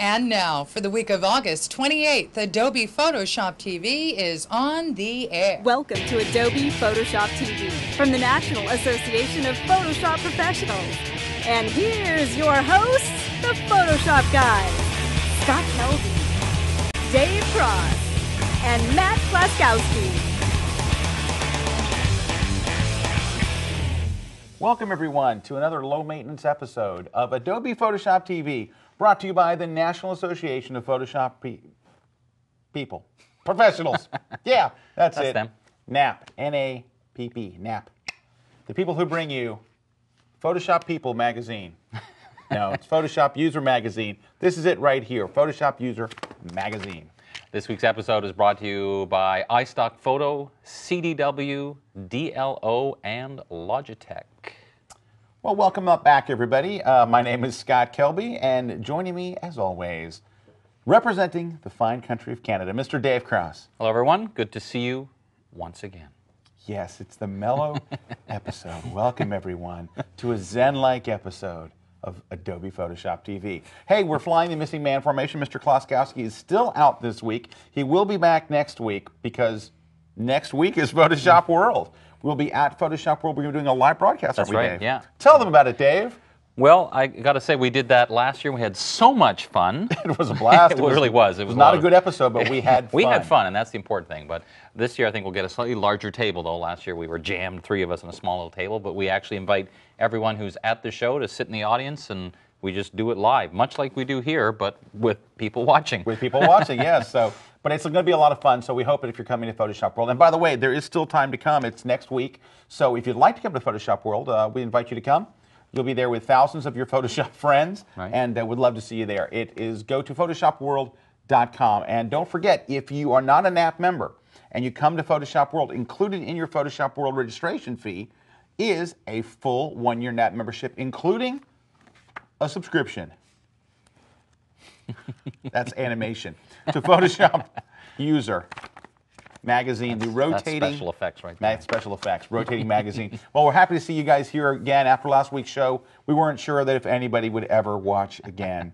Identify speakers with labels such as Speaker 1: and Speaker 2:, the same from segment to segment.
Speaker 1: And now, for the week of August 28th, Adobe Photoshop TV is on the air.
Speaker 2: Welcome to Adobe Photoshop TV from the National Association of Photoshop Professionals. And here's your hosts, the Photoshop guys, Scott Kelby, Dave Cross, and Matt Klaskowski.
Speaker 3: Welcome, everyone, to another low-maintenance episode of Adobe Photoshop TV, brought to you by the National Association of Photoshop People. Professionals. Yeah, that's it.
Speaker 4: Them.
Speaker 3: NAP. N-A-P-P. NAP. The people who bring you Photoshop People magazine. No, it's Photoshop User magazine. This is it right here, Photoshop User magazine.
Speaker 4: This week's episode is brought to you by iStock Photo, CDW, DLO, and Logitech.
Speaker 3: Well, welcome back, everybody. My name is Scott Kelby, and joining me, as always, representing the fine country of Canada, Mr. Dave Cross.
Speaker 4: Hello, everyone. Good to see you once again.
Speaker 3: Yes, it's the mellow episode. Welcome, everyone, to a Zen-like episode of Adobe Photoshop TV. Hey, we're flying the missing man formation. Mr. Klaskowski is still out this week. He will be back next week because next week is Photoshop World. We'll be at Photoshop World. We're doing a live broadcast.
Speaker 4: That's right,
Speaker 3: Dave?
Speaker 4: yeah.
Speaker 3: Tell them about it, Dave.
Speaker 4: Well, I got to say, we did that last year. We had so much fun.
Speaker 3: It was a blast.
Speaker 4: It really was.
Speaker 3: It was not a good episode, but we had fun.
Speaker 4: We had fun, and that's the important thing. But this year, I think we'll get a slightly larger table, though. Last year, we were jammed, three of us on a small little table. But we actually invite everyone who's at the show to sit in the audience, and we just do it live, much like we do here, but with people watching.
Speaker 3: With people watching, yes. So, but it's going to be a lot of fun, so we hope that if you're coming to Photoshop World, and by the way, there is still time to come. It's next week. So if you'd like to come to Photoshop World, we invite you to come. You'll be there with thousands of your Photoshop friends,
Speaker 4: right,
Speaker 3: and would love to see you there. It is go to photoshopworld.com. And don't forget, if you are not a NAP member and you come to Photoshop World, included in your Photoshop World registration fee is a full one-year NAP membership, including a subscription. That's animation. To Photoshop User magazine, the rotating...
Speaker 4: That's special effects right there.
Speaker 3: Special effects, rotating magazine. Well, we're happy to see you guys here again after last week's show. We weren't sure that if anybody would ever watch again.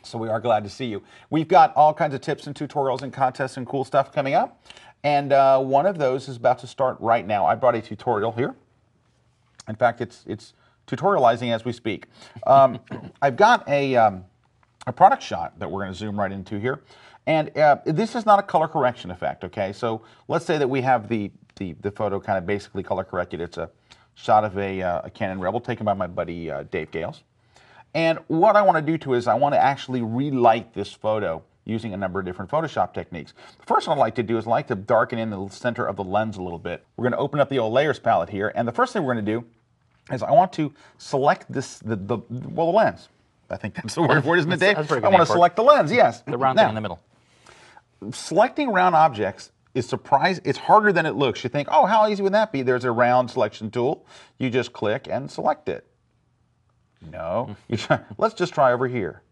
Speaker 3: So we are glad to see you. We've got all kinds of tips and tutorials and contests and cool stuff coming up. And one of those is about to start right now. I brought a tutorial here. In fact, it's tutorializing as we speak. I've got a product shot that we're going to zoom right into here. And this is not a color correction effect, okay? So let's say that we have the photo kind of basically color corrected. It's a shot of a Canon Rebel taken by my buddy Dave Gales. And what I want to do to is I want to actually relight this photo using a number of different Photoshop techniques. The first one I'd like to do is I like to darken in the center of the lens a little bit. We're going to open up the old layers palette here, and the first thing we're going to do is I want to select this the lens. I think that's the word for it, isn't it, Dave?
Speaker 4: That's pretty
Speaker 3: I
Speaker 4: good
Speaker 3: want to select the lens, yes.
Speaker 4: The round thing in the middle.
Speaker 3: Selecting round objects is it's harder than it looks. You think, oh, how easy would that be? There's a round selection tool. You just click and select it. No. Let's just try over here.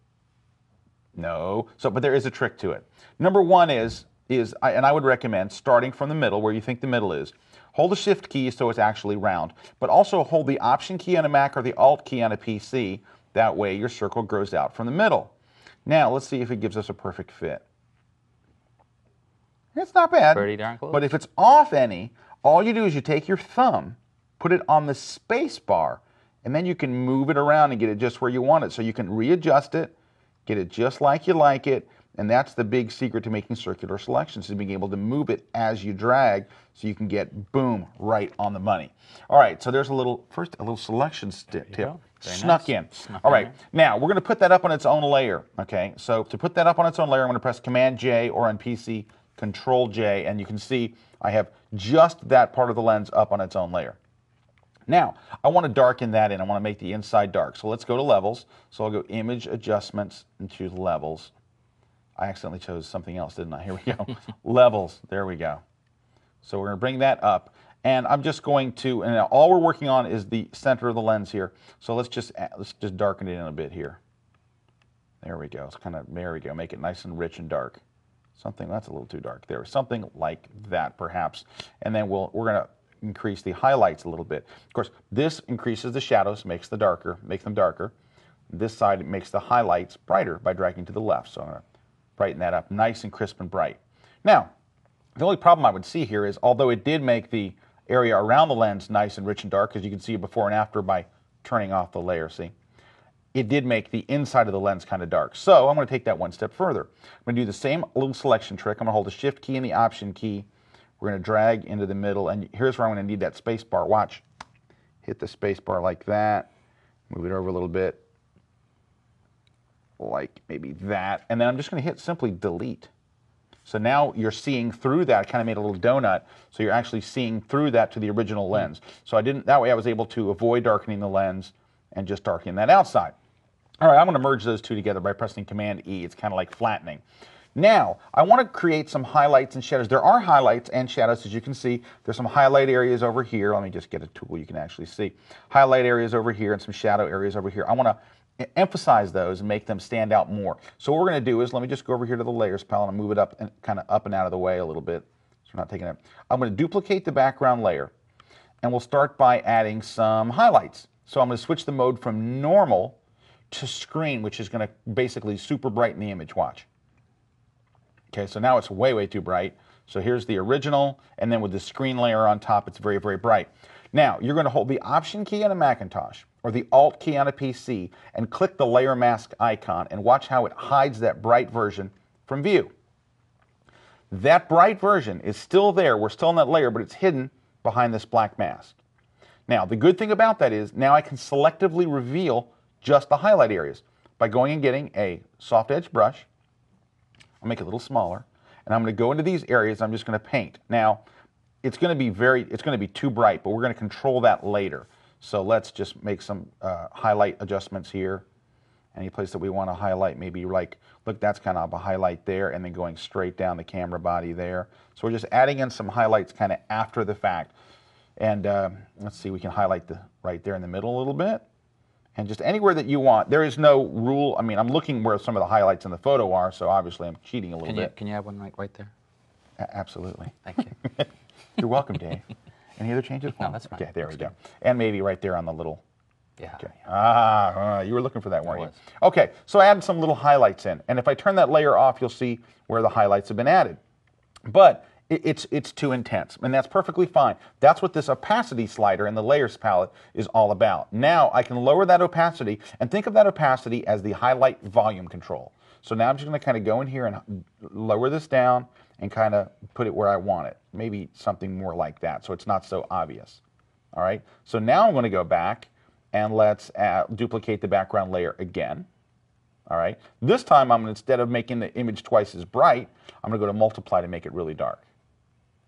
Speaker 3: No. But there is a trick to it. Number one and I would recommend starting from the middle, where you think the middle is. Hold the Shift key so it's actually round, but also hold the Option key on a Mac or the Alt key on a PC. That way your circle grows out from the middle. Now let's see if it gives us a perfect fit. It's not bad.
Speaker 4: Pretty darn close.
Speaker 3: But if it's off any, all you do is you take your thumb, put it on the space bar, and then you can move it around and get it just where you want it. So you can readjust it, get it just like you like it, and that's the big secret to making circular selections, is being able to move it as you drag so you can get, boom, right on the money. All right, so there's a little selection tip. Snuck in. All right, now we're going to put that up on its own layer, okay? So to put that up on its own layer, I'm going to press Command-J, or on PC, Control-J, and you can see I have just that part of the lens up on its own layer. Now, I want to darken that in. I want to make the inside dark. So let's go to Levels. So I'll go Image Adjustments and choose Levels. I accidentally chose something else, didn't I? Here we go. Levels. There we go. So we're going to bring that up. And I'm just going to, and all we're working on is the center of the lens here. So let's just darken it in a bit here. There we go. It's there we go. Make it nice and rich and dark. Something that's a little too dark there. Something like that, perhaps. And then we're going to increase the highlights a little bit. Of course, this increases the shadows, makes them darker. This side, it makes the highlights brighter by dragging to the left. So I'm going to brighten that up nice and crisp and bright. Now, the only problem I would see here is, although it did make the area around the lens nice and rich and dark, as you can see before and after by turning off the layer, see? It did make the inside of the lens kind of dark. So I'm going to take that one step further. I'm going to do the same little selection trick. I'm going to hold the Shift key and the Option key. We're going to drag into the middle, and here's where I'm going to need that space bar. Watch. Hit the space bar like that. Move it over a little bit. Like maybe that. And then I'm just going to hit simply delete. So now you're seeing through that. I kind of made a little donut, so you're actually seeing through that to the original lens. So that way I was able to avoid darkening the lens and just darkening that outside. All right, I'm going to merge those two together by pressing Command E. It's kind of like flattening. Now, I want to create some highlights and shadows. There are highlights and shadows, as you can see. There's some highlight areas over here. Let me just get a tool you can actually see. Highlight areas over here and some shadow areas over here. I want to emphasize those and make them stand out more. So what we're going to do is, let me just go over here to the Layers palette and move it up and kind of up and out of the way a little bit. So we're not taking it. I'm going to duplicate the background layer, and we'll start by adding some highlights. So I'm going to switch the mode from normal to screen, which is going to basically super brighten the image. Watch. Okay, so now it's way, way too bright. So here's the original, and then with the screen layer on top, it's very, very bright. Now, you're going to hold the Option key on a Macintosh or the Alt key on a PC and click the layer mask icon, and watch how it hides that bright version from view. That bright version is still there. We're still in that layer, but it's hidden behind this black mask. Now, the good thing about that is now I can selectively reveal just the highlight areas by going and getting a soft edge brush. I'll make it a little smaller, and I'm going to go into these areas. I'm just going to paint. Now, it's going to be too bright, but we're going to control that later. So let's just make some highlight adjustments here. Any place that we want to highlight, maybe like, look, that's kind of a highlight there, and then going straight down the camera body there. So we're just adding in some highlights kind of after the fact. And let's see, we can highlight right there in the middle a little bit. And just anywhere that you want. There is no rule. I mean, I'm looking where some of the highlights in the photo are, so obviously I'm cheating a little bit.
Speaker 4: Can you have one right there?
Speaker 3: Absolutely.
Speaker 4: Thank you.
Speaker 3: You're welcome, Dave. Any other changes?
Speaker 4: No, that's fine.
Speaker 3: Okay, there we go. And maybe right there on the little...
Speaker 4: Yeah.
Speaker 3: Okay. You were looking for that, weren't you?
Speaker 4: was.
Speaker 3: Okay, so I added some little highlights in. And if I turn that layer off, you'll see where the highlights have been added. But it's too intense, and that's perfectly fine. That's what this opacity slider in the Layers palette is all about. Now I can lower that opacity, and think of that opacity as the highlight volume control. So now I'm just going to kind of go in here and lower this down and kind of put it where I want it. Maybe something more like that, so it's not so obvious. All right, so now I'm going to go back and let's duplicate the background layer again. All right, this time instead of making the image twice as bright, I'm going to go to multiply to make it really dark.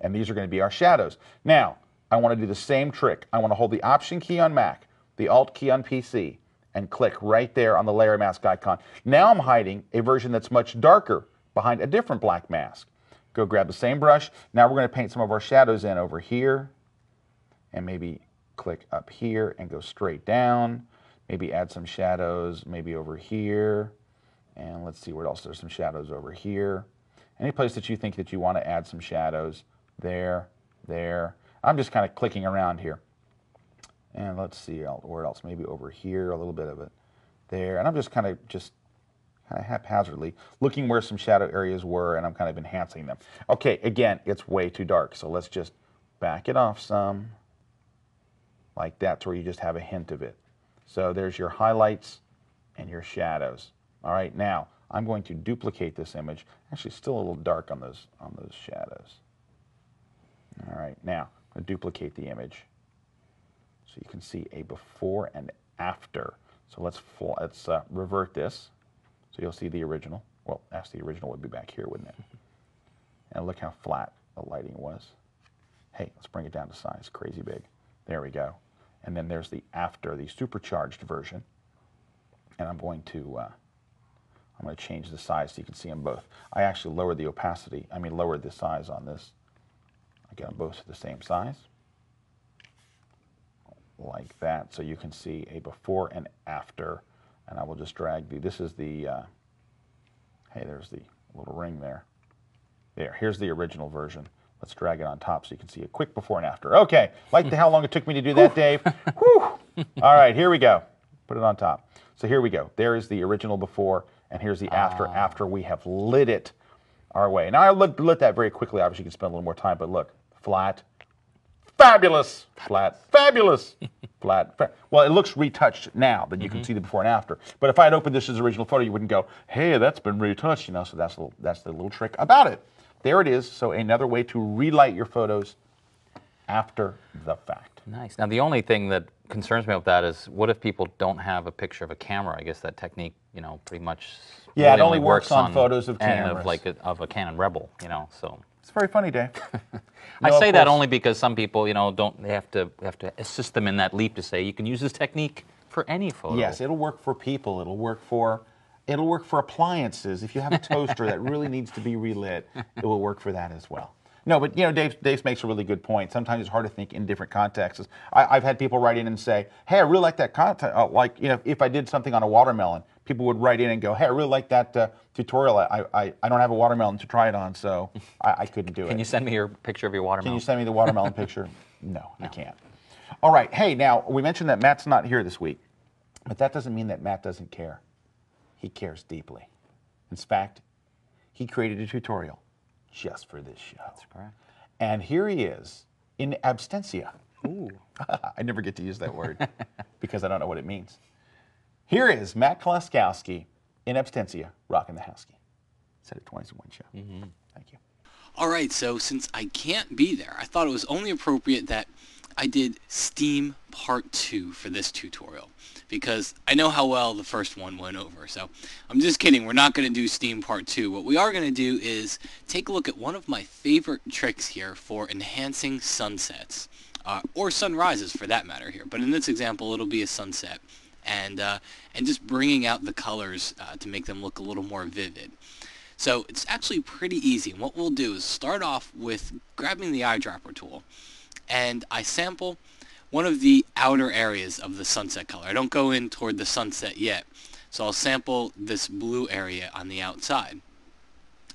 Speaker 3: And these are going to be our shadows. Now, I want to do the same trick. I want to hold the Option key on Mac, the Alt key on PC, and click right there on the layer mask icon. Now I'm hiding a version that's much darker behind a different black mask. Go grab the same brush. Now we're going to paint some of our shadows in over here, and maybe click up here and go straight down. Maybe add some shadows maybe over here. And let's see what else. There's some shadows over here. Any place that you think that you want to add some shadows. There. I'm just kind of clicking around here. And let's see where else. Maybe over here, a little bit of it there. And I'm just kind of haphazardly looking where some shadow areas were, and I'm kind of enhancing them. Okay, again, it's way too dark, so let's just back it off some. Like that, to where you just have a hint of it. So there's your highlights and your shadows. All right, now I'm going to duplicate this image. Actually, still a little dark on those shadows. All right, now I'm going to duplicate the image so you can see a before and after. So let's revert this so you'll see the original. Well, actually, the original would be back here, wouldn't it? And look how flat the lighting was. Hey, let's bring it down to size, crazy big. There we go. And then there's the after, the supercharged version. And I'm going to change the size so you can see them both. I actually lowered the lowered the size on this. I got them both to the same size. Like that, so you can see a before and after. And I will just drag this is the, hey, there's the little ring there. There, here's the original version. Let's drag it on top so you can see a quick before and after. Okay, how long it took me to do that, Dave? Whew. All right, here we go. Put it on top. So here we go. There is the original before, and here's the after we have lit it our way. Now I lit that very quickly. Obviously, you can spend a little more time, but look, flat, fabulous, flat, fabulous, flat. Well, it looks retouched now that you can see the before and after. But if I had opened this as original photo, you wouldn't go, hey, that's been retouched, you know. So that's the little trick about it. There it is. So another way to relight your photos after the fact.
Speaker 4: Nice. Now, the only thing that concerns me about that is, what if people don't have a picture of a camera? I guess that technique, you know, pretty much.
Speaker 3: Yeah, it only works on photos of cameras.
Speaker 4: Of a Canon Rebel, you know. So
Speaker 3: it's very funny, Dave.
Speaker 4: I say that only because some people, you know, they have to assist them in that leap to say you can use this technique for any photo.
Speaker 3: Yes, it'll work for people. It'll work for appliances. If you have a toaster that really needs to be relit, it will work for that as well. No, but you know, Dave makes a really good point. Sometimes it's hard to think in different contexts. I've had people write in and say, "Hey, I really like that content." Like, you know, if I did something on a watermelon, people would write in and go, "Hey, I really like that tutorial. I don't have a watermelon to try it on, so I couldn't do it."
Speaker 4: Can you send me your picture of your watermelon?
Speaker 3: Can you send me the watermelon picture? No, I can't. All right. Hey, now we mentioned that Matt's not here this week, but that doesn't mean that Matt doesn't care. He cares deeply. In fact, he created a tutorial just for this show.
Speaker 4: That's correct.
Speaker 3: And here he is in absentia.
Speaker 4: Ooh.
Speaker 3: I never get to use that word because I don't know what it means. Here is Matt Kolaskowski in absentia, rocking the Husky. Said it twice in one show. Thank you.
Speaker 5: All right, so since I can't be there, I thought it was only appropriate that I did Steam Part 2 for this tutorial, because I know how well the first one went over. So I'm just kidding. We're not going to do Steam Part 2. What we are going to do is take a look at one of my favorite tricks here for enhancing sunsets, or sunrises for that matter here. But in this example, it'll be a sunset, and just bringing out the colors to make them look a little more vivid. So it's actually pretty easy. And what we'll do is start off with grabbing the eyedropper tool, and I sample one of the outer areas of the sunset color. I don't go in toward the sunset yet, so I'll sample this blue area on the outside.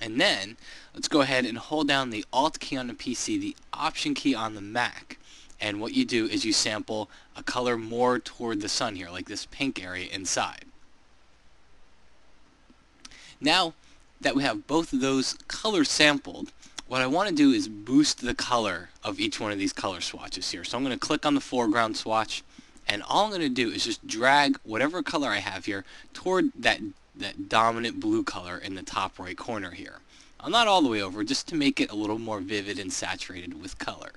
Speaker 5: And then let's go ahead and hold down the Alt key on the PC, the Option key on the Mac, and what you do is you sample a color more toward the sun here, like this pink area inside. Now that we have both of those colors sampled, what I want to do is boost the color of each one of these color swatches here. So I'm going to click on the foreground swatch, and all I'm going to do is just drag whatever color I have here toward that dominant blue color in the top right corner here. Not all the way over, just to make it a little more vivid and saturated with color.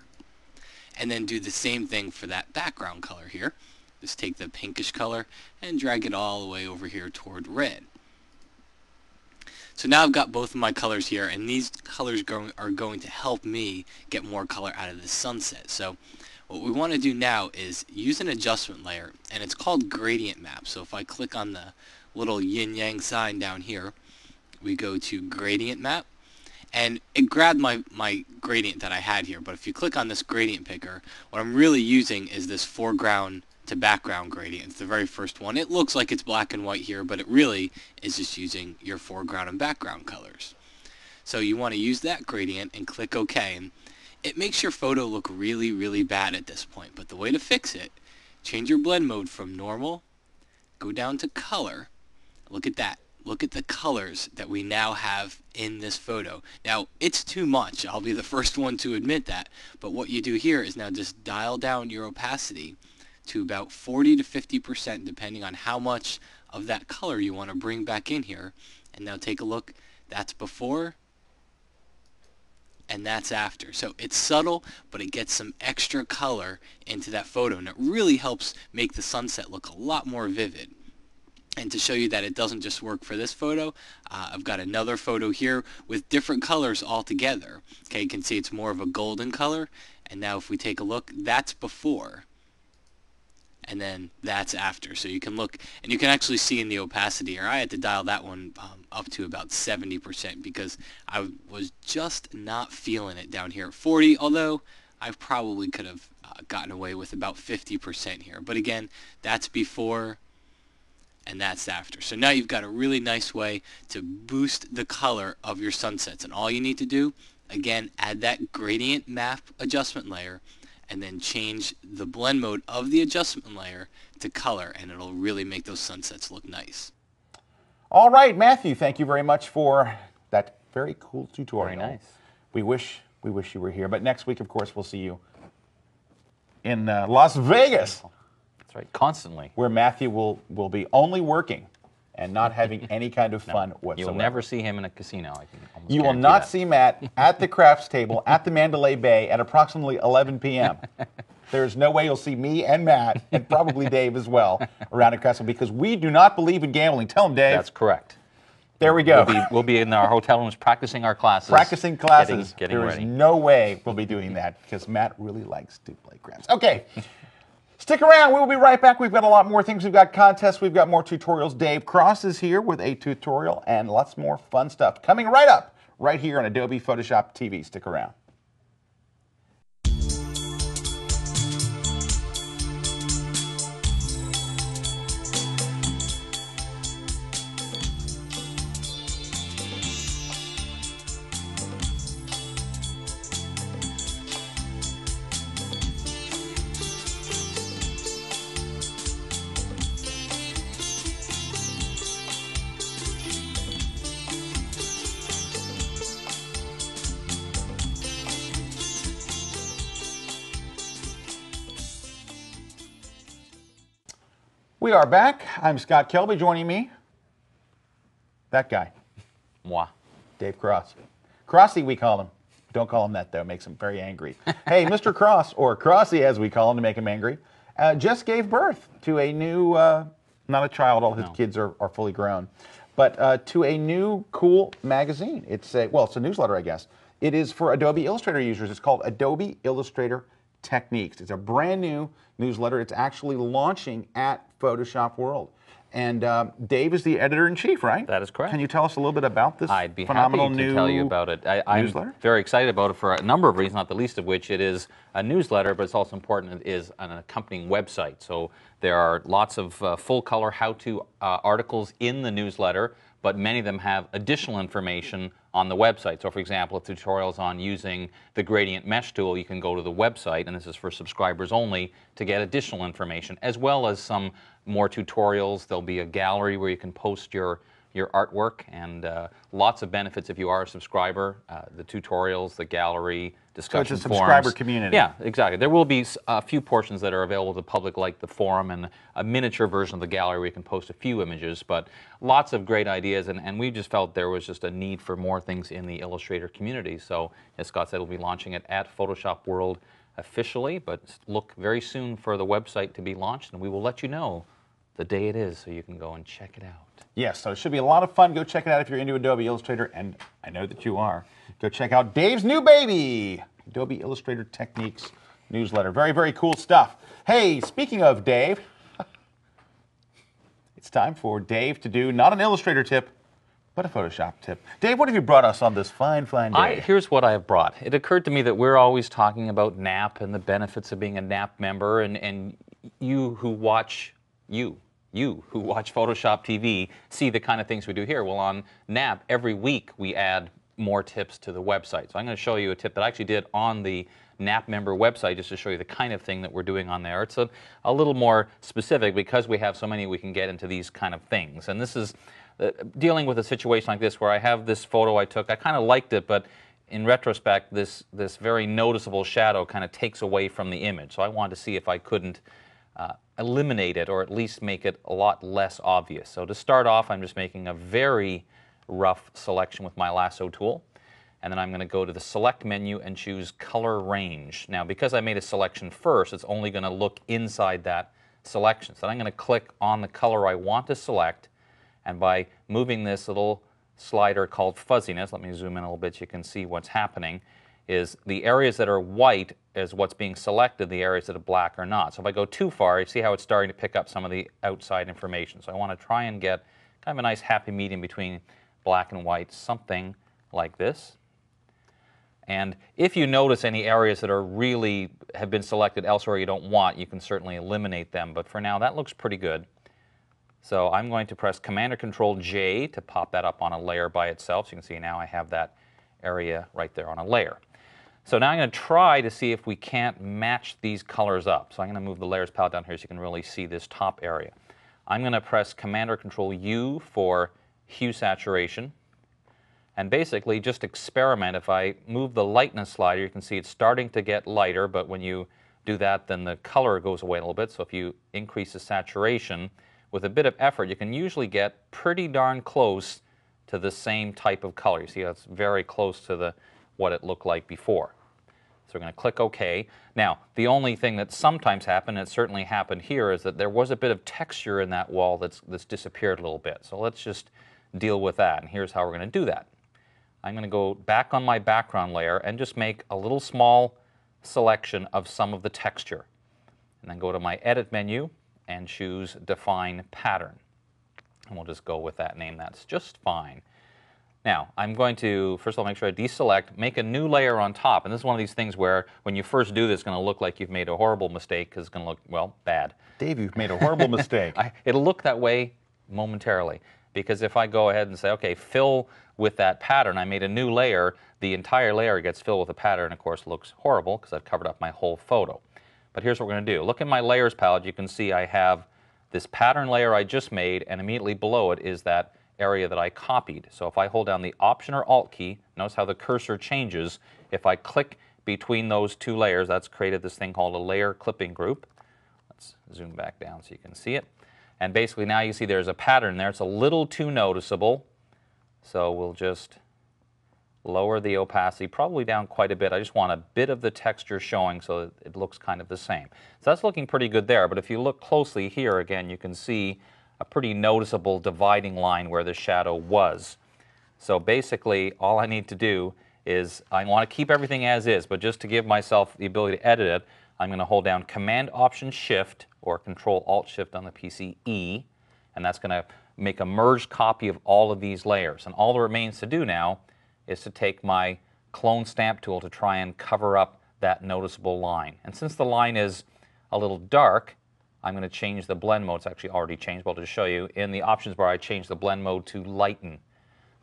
Speaker 5: And then do the same thing for that background color here. Just take the pinkish color and drag it all the way over here toward red. So now I've got both of my colors here, and these colors are going to help me get more color out of the sunset. So what we want to do now is use an adjustment layer, and it's called gradient map. So if I click on the little yin-yang sign down here, we go to gradient map, and it grabbed my gradient that I had here. But if you click on this gradient picker, what I'm really using is this foreground to background gradient. It's the very first one. It looks like it's black and white here, but it really is just using your foreground and background colors. So you want to use that gradient and click OK. And it makes your photo look really, really bad at this point. But the way to fix it, change your blend mode from normal, go down to color. Look at that. Look at the colors that we now have in this photo. Now, it's too much. I'll be the first one to admit that. But what you do here is now just dial down your opacity to about 40 to 50%, depending on how much of that color you want to bring back in here. And now take a look. That's before, and that's after. So it's subtle, but it gets some extra color into that photo, and it really helps make the sunset look a lot more vivid. And to show you that it doesn't just work for this photo, I've got another photo here with different colors altogether. Okay, you can see it's more of a golden color, and now if we take a look, that's before, and then that's after. So you can look, and you can actually see in the opacity here, I had to dial that one up to about 70% because I was just not feeling it down here at 40, although I probably could have gotten away with about 50% here. But again, that's before and that's after. So now you've got a really nice way to boost the color of your sunsets. And all you need to do, again, add that gradient map adjustment layer, and then change the blend mode of the adjustment layer to color, and it'll really make those sunsets look nice.
Speaker 3: All right, Matthew, thank you very much for that very cool tutorial.
Speaker 4: Very nice.
Speaker 3: We wish you were here, but next week, of course, we'll see you in Las Vegas.
Speaker 4: That's right, constantly.
Speaker 3: Where Matthew will be only working and not having any kind of fun whatsoever.
Speaker 4: You'll never see him in a casino, I can almost
Speaker 3: You will
Speaker 4: guarantee
Speaker 3: not
Speaker 4: that.
Speaker 3: see Matt at the crafts table at the Mandalay Bay at approximately 11 p.m. There's no way you'll see me and Matt, and probably Dave as well, around a crafts table, because we do not believe in gambling. Tell him, Dave.
Speaker 4: That's correct.
Speaker 3: There we go.
Speaker 4: We'll be in our hotel rooms practicing our classes.
Speaker 3: Practicing classes.
Speaker 4: Getting
Speaker 3: there is
Speaker 4: ready.
Speaker 3: no way we'll be doing that, because Matt really likes to play crafts. Okay. Stick around. We'll be right back. We've got a lot more things. We've got contests. We've got more tutorials. Dave Cross is here with a tutorial and lots more fun stuff coming right up, right here on Adobe Photoshop TV. Stick around. We are back. I'm Scott Kelby. Joining me, that guy,
Speaker 4: Moi.
Speaker 3: Dave Cross. Crossy, we call him. Don't call him that, though. Makes him very angry. Hey, Mr. Cross, or Crossy as we call him to make him angry, just gave birth to a new, not a child, all his kids are fully grown, but to a new cool magazine. It's a newsletter, I guess. It is for Adobe Illustrator users. It's called Adobe Illustrator Techniques. It's a brand new newsletter. It's actually launching at Photoshop World. And Dave is the editor-in-chief, right?
Speaker 4: That is correct.
Speaker 3: Can you tell us a little bit about this
Speaker 4: I'd be
Speaker 3: phenomenal
Speaker 4: happy to
Speaker 3: new
Speaker 4: tell you about it. I'm
Speaker 3: newsletter?
Speaker 4: very excited about it for a number of reasons, not the least of which it is a newsletter, but it's also important it is an accompanying website. So there are lots of full-color how-to articles in the newsletter, but many of them have additional information on the website. So for example, if the tutorial's on using the gradient mesh tool, you can go to the website, and this is for subscribers only, to get additional information, as well as some more tutorials. There'll be a gallery where you can post your artwork, and lots of benefits if you are a subscriber. The tutorials, the gallery, discussion
Speaker 3: So it's a subscriber
Speaker 4: forums.
Speaker 3: community.
Speaker 4: Yeah, exactly. There will be a few portions that are available to the public, like the forum and a miniature version of the gallery where you can post a few images, but lots of great ideas, and we just felt there was just a need for more things in the Illustrator community. So, as Scott said, we'll be launching it at Photoshop World officially, but look very soon for the website to be launched, and we will let you know the day it is so you can go and check it out.
Speaker 3: Yes, so it should be a lot of fun. Go check it out if you're into Adobe Illustrator, and I know that you are. Go check out Dave's new baby, Adobe Illustrator Techniques newsletter. Very, very cool stuff. Hey, speaking of Dave, it's time for Dave to do not an Illustrator tip, but a Photoshop tip. Dave, what have you brought us on this fine, fine day?
Speaker 4: Here's what I have brought. It occurred to me that we're always talking about NAP and the benefits of being a NAP member, and you who watch Photoshop TV see the kind of things we do here. Well, on NAP, every week we add more tips to the website. So I'm going to show you a tip that I actually did on the NAP member website just to show you the kind of thing that we're doing on there. It's a little more specific because we have so many, we can get into these kind of things. And this is dealing with a situation like this where I have this photo I took. I kind of liked it, but in retrospect, this very noticeable shadow kind of takes away from the image. So I wanted to see if I couldn't eliminate it or at least make it a lot less obvious. So to start off, I'm just making a very rough selection with my lasso tool, and then I'm going to go to the select menu and choose color range. Now because I made a selection first, it's only going to look inside that selection. So I'm going to click on the color I want to select, and by moving this little slider called fuzziness, let me zoom in a little bit so you can see what's happening, is the areas that are white is what's being selected, the areas that are black are not. So if I go too far, you see how it's starting to pick up some of the outside information. So I want to try and get kind of a nice happy medium between black and white, something like this. And if you notice any areas that are really have been selected elsewhere you don't want, you can certainly eliminate them. But for now, that looks pretty good. So I'm going to press Command or Control J to pop that up on a layer by itself. So you can see now I have that area right there on a layer. So now I'm going to try to see if we can't match these colors up. So I'm going to move the layers palette down here so you can really see this top area. I'm going to press Command or Control U for hue saturation. And basically just experiment. If I move the lightness slider, you can see it's starting to get lighter, but when you do that, then the color goes away a little bit. So if you increase the saturation with a bit of effort, you can usually get pretty darn close to the same type of color. You see that's very close to what it looked like before. So we're going to click OK. Now, the only thing that sometimes happens, and it certainly happened here, is that there was a bit of texture in that wall that's disappeared a little bit. So let's just deal with that, and here's how we're going to do that. I'm going to go back on my background layer and just make a little small selection of some of the texture. And then go to my Edit menu and choose Define Pattern. And we'll just go with that name. That's just fine. Now, I'm going to, first of all, make sure I deselect, make a new layer on top. And this is one of these things where when you first do this, it's going to look like you've made a horrible mistake because it's going to look, well, bad.
Speaker 3: Dave, you've made a horrible mistake.
Speaker 4: It'll look that way momentarily. Because if I go ahead and say, okay, fill with that pattern, I made a new layer, the entire layer gets filled with a pattern, of course, looks horrible because I've covered up my whole photo. But here's what we're going to do. Look at my layers palette. You can see I have this pattern layer I just made, and immediately below it is that area that I copied. So if I hold down the Option or Alt key, notice how the cursor changes. If I click between those two layers, that's created this thing called a layer clipping group. Let's zoom back down so you can see it. And basically now you see there's a pattern there. It's a little too noticeable. So we'll just lower the opacity, probably down quite a bit. I just want a bit of the texture showing so that it looks kind of the same. So that's looking pretty good there. But if you look closely here again, you can see a pretty noticeable dividing line where the shadow was. So basically all I need to do is, I want to keep everything as is, but just to give myself the ability to edit it, I'm going to hold down Command Option Shift or Control Alt Shift on the PC E, and that's going to make a merged copy of all of these layers. And all that remains to do now is to take my Clone Stamp tool to try and cover up that noticeable line. And since the line is a little dark, I'm going to change the blend mode. It's actually already changed, but I'll just show you. In the options bar, I changed the blend mode to lighten.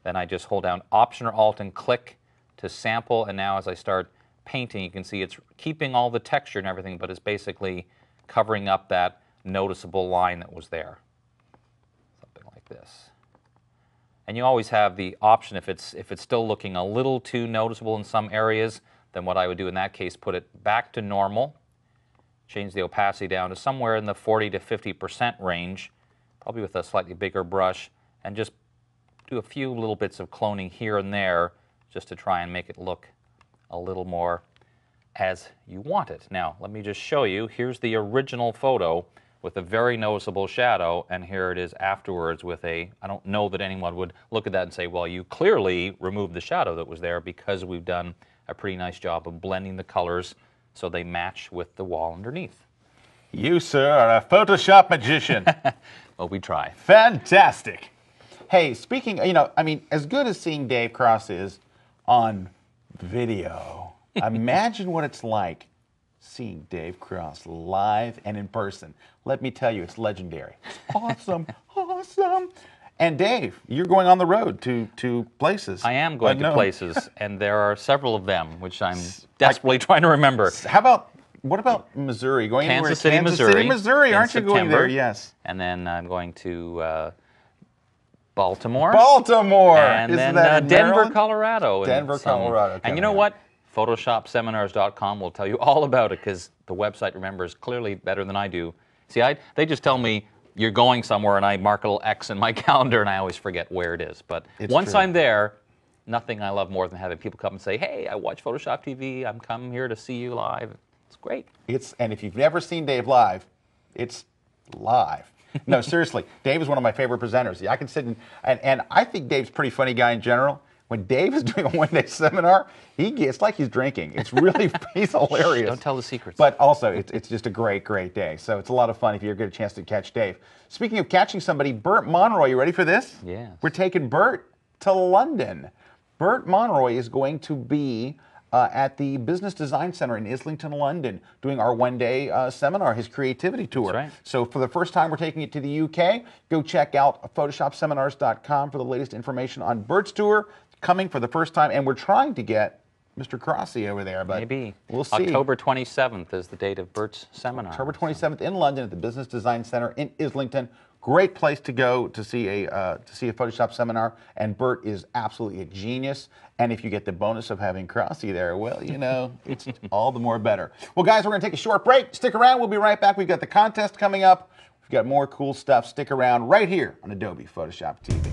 Speaker 4: Then I just hold down Option or Alt and click to sample, and now as I start painting, you can see it's keeping all the texture and everything, but it's basically covering up that noticeable line that was there. Something like this. And you always have the option, if it's still looking a little too noticeable in some areas, then what I would do in that case, put it back to normal, change the opacity down to somewhere in the 40 to 50% range, probably with a slightly bigger brush, and just do a few little bits of cloning here and there just to try and make it look a little more as you want it. Now, let me just show you. Here's the original photo with a very noticeable shadow, and here it is afterwards with I don't know that anyone would look at that and say, well, you clearly removed the shadow that was there, because we've done a pretty nice job of blending the colors so they match with the wall underneath.
Speaker 3: You, sir, are a Photoshop magician.
Speaker 4: Well, we try.
Speaker 3: Fantastic. Hey, speaking, I mean, as good as seeing Dave Cross is on video, imagine what it's like seeing Dave Cross live and in person. Let me tell you, it's legendary. It's awesome, awesome. And Dave, you're going on the road to places.
Speaker 4: I am going to places, and there are several of them, which I'm desperately trying to remember.
Speaker 3: What about Missouri? Going
Speaker 4: Kansas City, Missouri.
Speaker 3: Aren't you going there? Yes.
Speaker 4: And then I'm going to Baltimore.
Speaker 3: And
Speaker 4: then Denver, Colorado.
Speaker 3: Denver, Colorado.
Speaker 4: And you know what? PhotoshopSeminars.com will tell you all about it, because the website remembers clearly better than I do. See, they just tell me you're going somewhere, and I mark a little X in my calendar, and I always forget where it is. But once I'm there, nothing I love more than having people come and say, hey, I watch Photoshop TV. I'm coming here to see you live. It's great.
Speaker 3: And if you've never seen Dave live, it's live. No, seriously, Dave is one of my favorite presenters. I can sit and I think Dave's a pretty funny guy in general. When Dave is doing a one-day seminar, it's like he's drinking. It's really, he's hilarious.
Speaker 4: Don't tell the secrets.
Speaker 3: But also, it's just a great, great day. So it's a lot of fun if you ever get a chance to catch Dave. Speaking of catching somebody, Bert Monroy, you ready for this?
Speaker 4: Yes.
Speaker 3: We're taking Bert to London. Bert Monroy is going to be at the Business Design Center in Islington, London, doing our one-day seminar, his creativity tour.
Speaker 4: That's right.
Speaker 3: So for the first time, we're taking it to the UK. Go check out PhotoshopSeminars.com for the latest information on Bert's tour, coming for the first time, and we're trying to get Mr. Crossy over there, but
Speaker 4: Maybe.
Speaker 3: we'll see.
Speaker 4: October 27th is the date of Bert's seminar.
Speaker 3: October 27th in London at the Business Design Center in Islington. Great place to go to see a Photoshop seminar, and Bert is absolutely a genius. And if you get the bonus of having Crossy there, well, you know, it's all the more better. Well, guys, we're going to take a short break. Stick around. We'll be right back. We've got the contest coming up. We've got more cool stuff. Stick around right here on Adobe Photoshop TV.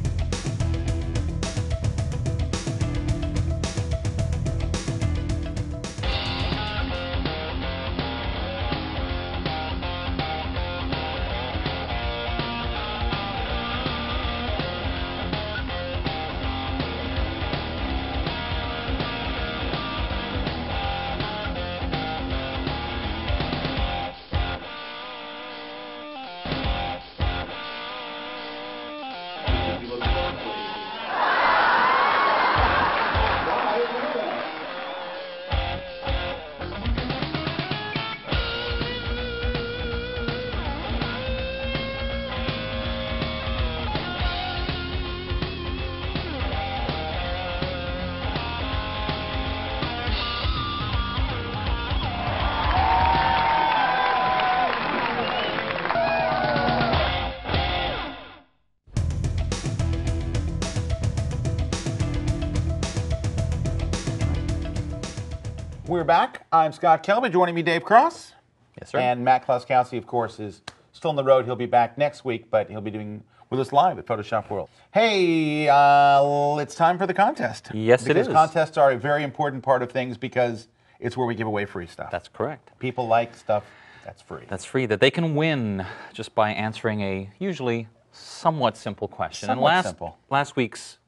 Speaker 3: We're back. I'm Scott Kelby. Joining me, Dave Cross.
Speaker 4: Yes, sir.
Speaker 3: And Matt Klaskowski, of course, is still on the road. He'll be back next week, but he'll be doing with us live at Photoshop World. Hey, it's time for the contest.
Speaker 4: Yes, it is.
Speaker 3: Because contests are a very important part of things because it's where we give away free stuff.
Speaker 4: That's correct.
Speaker 3: People like stuff that's free.
Speaker 4: That's free, that they can win just by answering a usually somewhat simple question.
Speaker 3: Somewhat simple.
Speaker 4: Last week's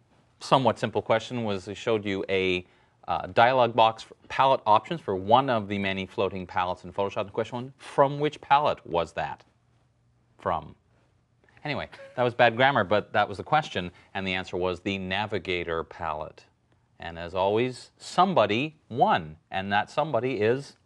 Speaker 4: somewhat simple question was, I showed you a dialog box for palette options for one of the many floating palettes in Photoshop. The question was, from which palette was that from? Anyway, that was bad grammar, but that was the question, and the answer was the Navigator palette. And as always, somebody won, and that somebody is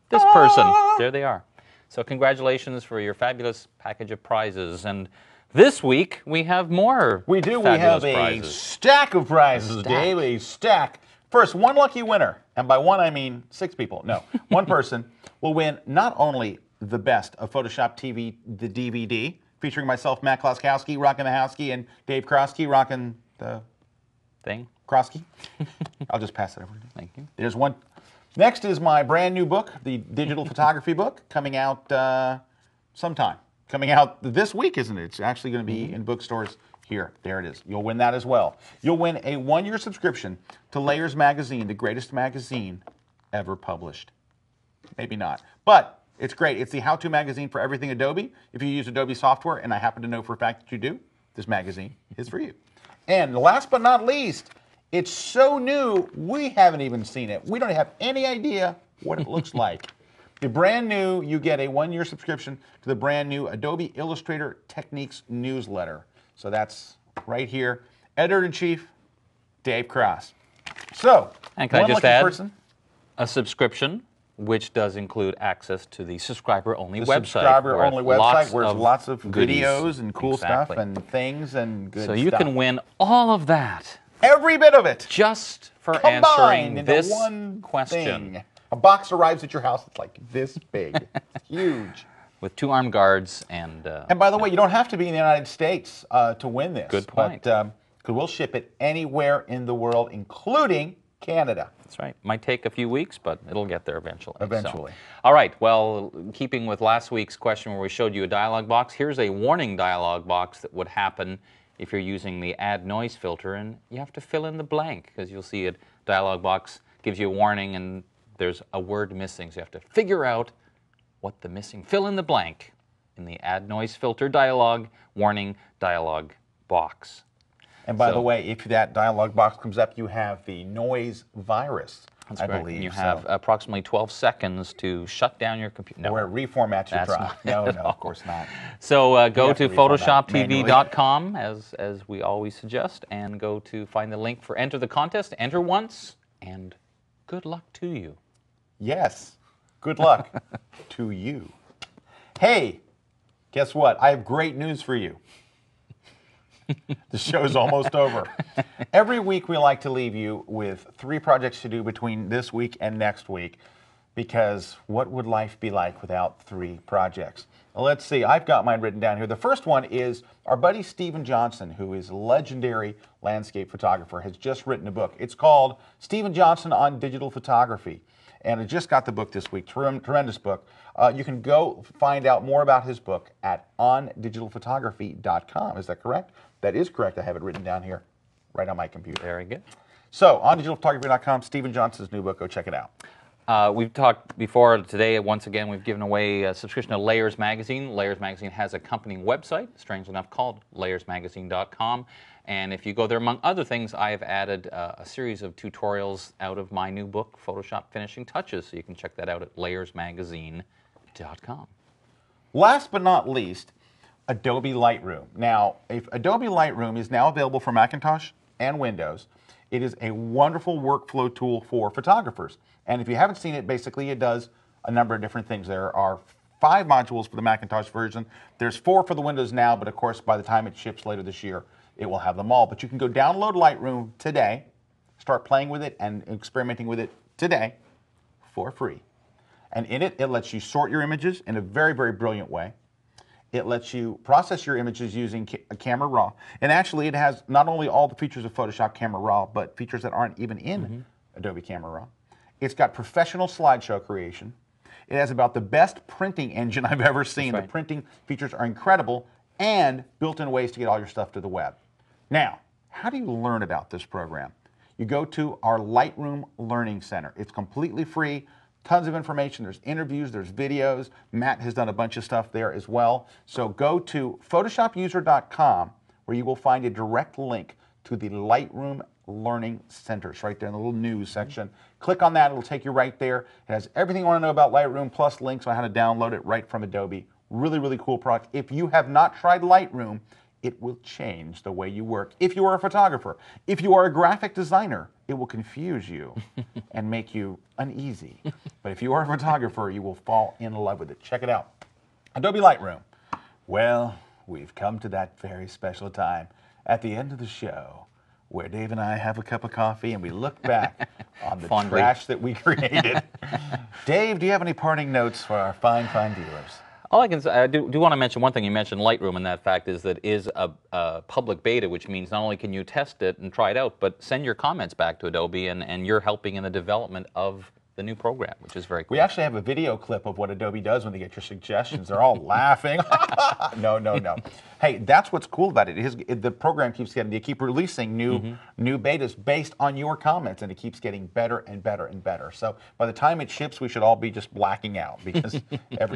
Speaker 4: this person. There they are. So congratulations for your fabulous package of prizes. And this week, we have more
Speaker 3: We do. We
Speaker 4: fabulous
Speaker 3: have a
Speaker 4: prizes.
Speaker 3: stack of prizes, Dave. A stack. First, one lucky winner, and by one I mean 6 people. No, one person will win not only the best of Photoshop TV, the DVD, featuring myself, Matt Klaskowski, rocking the Howski, and Dave Krosky, rocking the
Speaker 4: Thing.
Speaker 3: Krosky. I'll just pass it over to you.
Speaker 4: Thank you.
Speaker 3: There's one. Next is my brand new book, the digital photography book, coming out sometime. Coming out this week, isn't it? It's actually going to be in bookstores here. There it is. You'll win that as well. You'll win a 1-year subscription to Layers Magazine, the greatest magazine ever published. Maybe not. But it's great. It's the how-to magazine for everything Adobe. If you use Adobe software, and I happen to know for a fact that you do, this magazine is for you. And last but not least, it's so new, we haven't even seen it. We don't have any idea what it looks like. The brand new, you get a 1-year subscription to the brand new Adobe Illustrator Techniques newsletter. So that's right here. Editor-in-Chief, Dave Cross. So,
Speaker 4: And can I
Speaker 3: one
Speaker 4: just
Speaker 3: lucky
Speaker 4: add
Speaker 3: person,
Speaker 4: a subscription, which does include access to the subscriber-only
Speaker 3: the
Speaker 4: website.
Speaker 3: subscriber-only website, where there's lots of
Speaker 4: goodies.
Speaker 3: videos and cool
Speaker 4: Exactly.
Speaker 3: stuff and things and good
Speaker 4: So
Speaker 3: stuff.
Speaker 4: you can win all of that
Speaker 3: every bit of it.
Speaker 4: just for
Speaker 3: Combined
Speaker 4: answering
Speaker 3: into
Speaker 4: this
Speaker 3: one
Speaker 4: question.
Speaker 3: thing. A box arrives at your house. It's like this big. It's huge.
Speaker 4: with 2 armed guards and...
Speaker 3: And by the way, you don't have to be in the United States to win this.
Speaker 4: Good point.
Speaker 3: But we'll ship it anywhere in the world, including Canada.
Speaker 4: That's right. Might take a few weeks, but it'll get there eventually.
Speaker 3: Eventually.
Speaker 4: So. All right. Well, keeping with last week's question where we showed you a dialog box, here's a warning dialog box that would happen if you're using the Add Noise filter, and you have to fill in the blank because you'll see a dialog box gives you a warning and there's a word missing, so you have to figure out what the missing, fill in the blank in the Add Noise filter dialog warning dialog box.
Speaker 3: And by the way, if that dialog box comes up, you have the noise virus, I believe.
Speaker 4: You have approximately 12 seconds to shut down your computer.
Speaker 3: Or reformat your
Speaker 4: That's
Speaker 3: drive.
Speaker 4: not
Speaker 3: No,
Speaker 4: at
Speaker 3: of
Speaker 4: all.
Speaker 3: course not.
Speaker 4: So go
Speaker 3: have
Speaker 4: to
Speaker 3: to reformat
Speaker 4: PhotoshopTV.com, as we always suggest, and go to find the link for Enter the Contest. Enter once, and good luck to you.
Speaker 3: Yes. Good luck to you. Hey, guess what? I have great news for you. The show's almost over. Every week we like to leave you with 3 projects to do between this week and next week, because what would life be like without 3 projects? Well, let's see. I've got mine written down here. The first one is our buddy Stephen Johnson, who is a legendary landscape photographer, has just written a book. It's called Stephen Johnson on Digital Photography. And I just got the book this week. Tremendous book. You can go find out more about his book at ondigitalphotography.com. Is that correct? That is correct. I have it written down here right on my computer.
Speaker 4: Very good.
Speaker 3: So, ondigitalphotography.com, Stephen Johnson's new book. Go check it out.
Speaker 4: We've talked before today. Once again, we've given away a subscription to Layers Magazine. Layers Magazine has an accompanying website, strangely enough, called layersmagazine.com. And if you go there, among other things, I have added a series of tutorials out of my new book, Photoshop Finishing Touches. So you can check that out at layersmagazine.com.
Speaker 3: Last but not least, Adobe Lightroom. Now, if Adobe Lightroom is now available for Macintosh and Windows, it is a wonderful workflow tool for photographers. And if you haven't seen it, basically it does a number of different things. There are 5 modules for the Macintosh version. There's 4 for the Windows now, but of course by the time it ships later this year, it will have them all. But you can go download Lightroom today, start playing with it and experimenting with it today for free. And in it, it lets you sort your images in a very, very brilliant way. It lets you process your images using Camera Raw. And actually, it has not only all the features of Photoshop Camera Raw, but features that aren't even in Adobe Camera Raw. It's got professional slideshow creation. It has about the best printing engine I've ever seen.
Speaker 4: That's right.
Speaker 3: The printing features are incredible, and built-in ways to get all your stuff to the web. Now, how do you learn about this program? You go to our Lightroom Learning Center. It's completely free. Tons of information. There's interviews, there's videos. Matt has done a bunch of stuff there as well. So go to photoshopuser.com, where you will find a direct link to the Lightroom Learning Center. It's right there in the little news section. Click on that, it'll take you right there. It has everything you want to know about Lightroom, plus links on how to download it right from Adobe. Really, really cool product. If you have not tried Lightroom, it will change the way you work. If you are a photographer, if you are a graphic designer, it will confuse you and make you uneasy. But if you are a photographer, you will fall in love with it. Check it out. Adobe Lightroom. Well, we've come to that very special time at the end of the show where Dave and I have a cup of coffee and we look back on the
Speaker 4: Fondly.
Speaker 3: trash that we created. Dave, do you have any parting notes for our fine, fine dealers?
Speaker 4: All I can say, I do want to mention one thing. You mentioned Lightroom, and that fact is that it is a public beta, which means not only can you test it and try it out, but send your comments back to Adobe, and you're helping in the development of the new program, which is very cool.
Speaker 3: We actually have a video clip of what Adobe does when they get your suggestions. They're all laughing. No, no, no. Hey, that's what's cool about it. The program keeps getting, they keep releasing new betas based on your comments, and it keeps getting better and better and better. So by the time it ships, we should all be just blacking out, because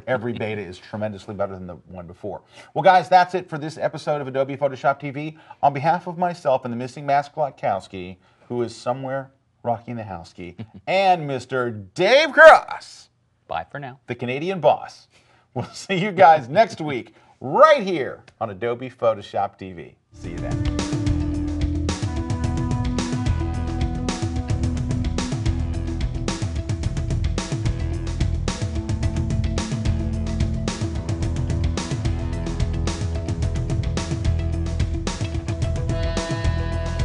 Speaker 3: every beta is tremendously better than the one before. Well, guys, that's it for this episode of Adobe Photoshop TV. On behalf of myself and the missing Masclotkowski, who is somewhere rocking the house key, and Mr. Dave Cross,
Speaker 4: Bye for now.
Speaker 3: the Canadian boss. We'll see you guys next week right here on Adobe Photoshop TV. See you then.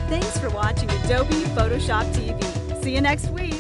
Speaker 2: Thanks for watching Adobe Photoshop TV. See you next week.